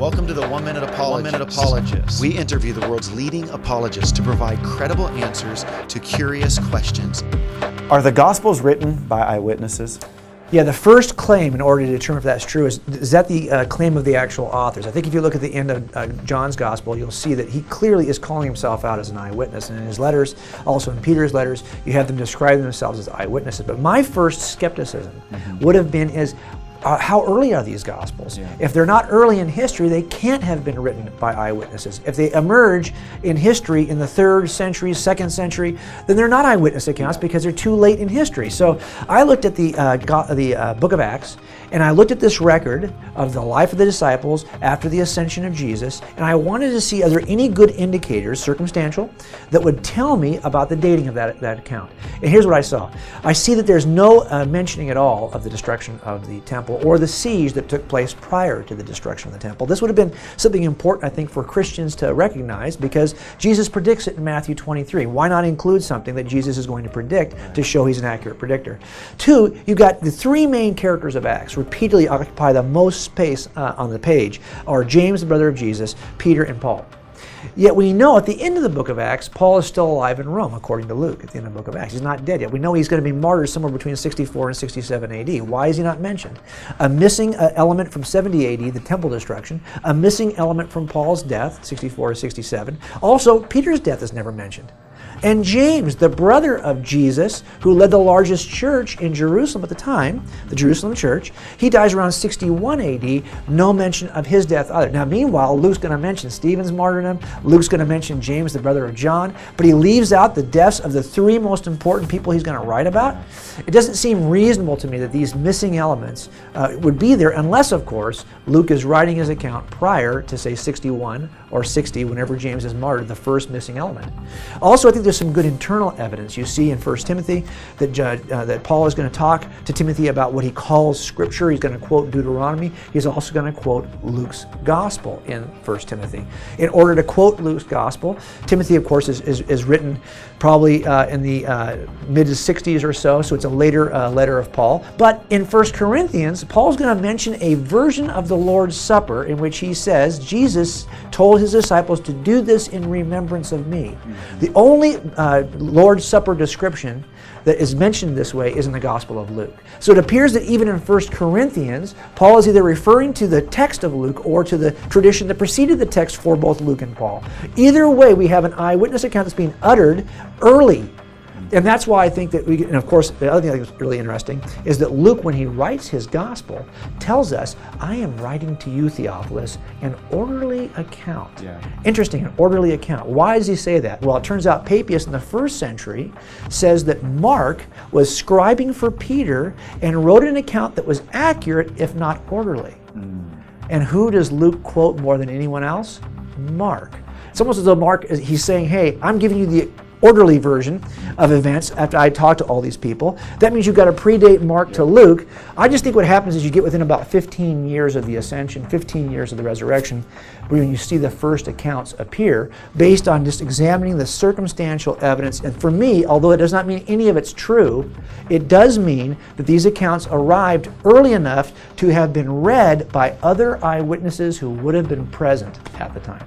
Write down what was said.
Welcome to the One Minute Apologist. We interview the world's leading apologists to provide credible answers to curious questions. Are the Gospels written by eyewitnesses? Yeah, the first claim, in order to determine if that's true, is that the claim of the actual authors. I think if you look at the end of John's Gospel, you'll see that he clearly is calling himself out as an eyewitness. And in his letters, also in Peter's letters, you have them describing themselves as eyewitnesses. But my first skepticism would have been how early are these Gospels? Yeah. If they're not early in history, they can't have been written by eyewitnesses. If they emerge in history in the 3rd century, 2nd century, then they're not eyewitness accounts because they're too late in history. So I looked at the book of Acts, and I looked at this record of the life of the disciples after the ascension of Jesus, and I wanted to see, are there any good indicators, circumstantial, that would tell me about the dating of that account. And here's what I saw. I see that there's no mentioning at all of the destruction of the temple or the siege that took place prior to the destruction of the temple. This would have been something important, I think, for Christians to recognize because Jesus predicts it in Matthew 23. Why not include something that Jesus is going to predict to show he's an accurate predictor? 2, you've got the 3 main characters of Acts repeatedly occupy the most space on the page, are James, the brother of Jesus, Peter, and Paul. Yet we know at the end of the book of Acts, Paul is still alive in Rome, according to Luke, at the end of the book of Acts. He's not dead yet. We know he's going to be martyred somewhere between 64 and 67 AD. Why is he not mentioned? A missing element from 70 AD, the temple destruction. A missing element from Paul's death, 64 to 67. Also, Peter's death is never mentioned. And James, the brother of Jesus, who led the largest church in Jerusalem at the time, the Jerusalem church, he dies around 61 AD, no mention of his death either. Now, meanwhile, Luke's going to mention Stephen's martyrdom, Luke's going to mention James, the brother of John, but he leaves out the deaths of the 3 most important people he's going to write about. It doesn't seem reasonable to me that these missing elements would be there unless, of course, Luke is writing his account prior to, say, 61 or 60, whenever James is martyred, the first missing element. Also, I think there's some good internal evidence. You see in 1 Timothy that Paul is going to talk to Timothy about what he calls Scripture. He's going to quote Deuteronomy. He's also going to quote Luke's Gospel in 1 Timothy. In order to quote Luke's Gospel, Timothy, of course, is written probably in the mid-60s or so it's a later letter of Paul. But in 1 Corinthians, Paul's going to mention a version of the Lord's Supper in which he says, Jesus told his disciples to do this in remembrance of me. The only Lord's Supper description that is mentioned this way is in the Gospel of Luke. So it appears that even in 1 Corinthians, Paul is either referring to the text of Luke or to the tradition that preceded the text for both Luke and Paul. Either way, we have an eyewitness account that's being uttered early. And that's why I think that and of course, the other thing I think is really interesting is that Luke, when he writes his gospel, tells us, I am writing to you, Theophilus, an orderly account. Yeah. Interesting, an orderly account. Why does he say that? Well, it turns out Papias in the 1st century says that Mark was scribing for Peter and wrote an account that was accurate, if not orderly. And who does Luke quote more than anyone else? Mark. It's almost as though Mark, he's saying, hey, I'm giving you the orderly version of events after I talked to all these people. That means you've got to predate Mark to Luke. I just think what happens is you get within about 15 years of the ascension, 15 years of the resurrection, when you see the first accounts appear based on just examining the circumstantial evidence. And for me, although it does not mean any of it's true, it does mean that these accounts arrived early enough to have been read by other eyewitnesses who would have been present at the time.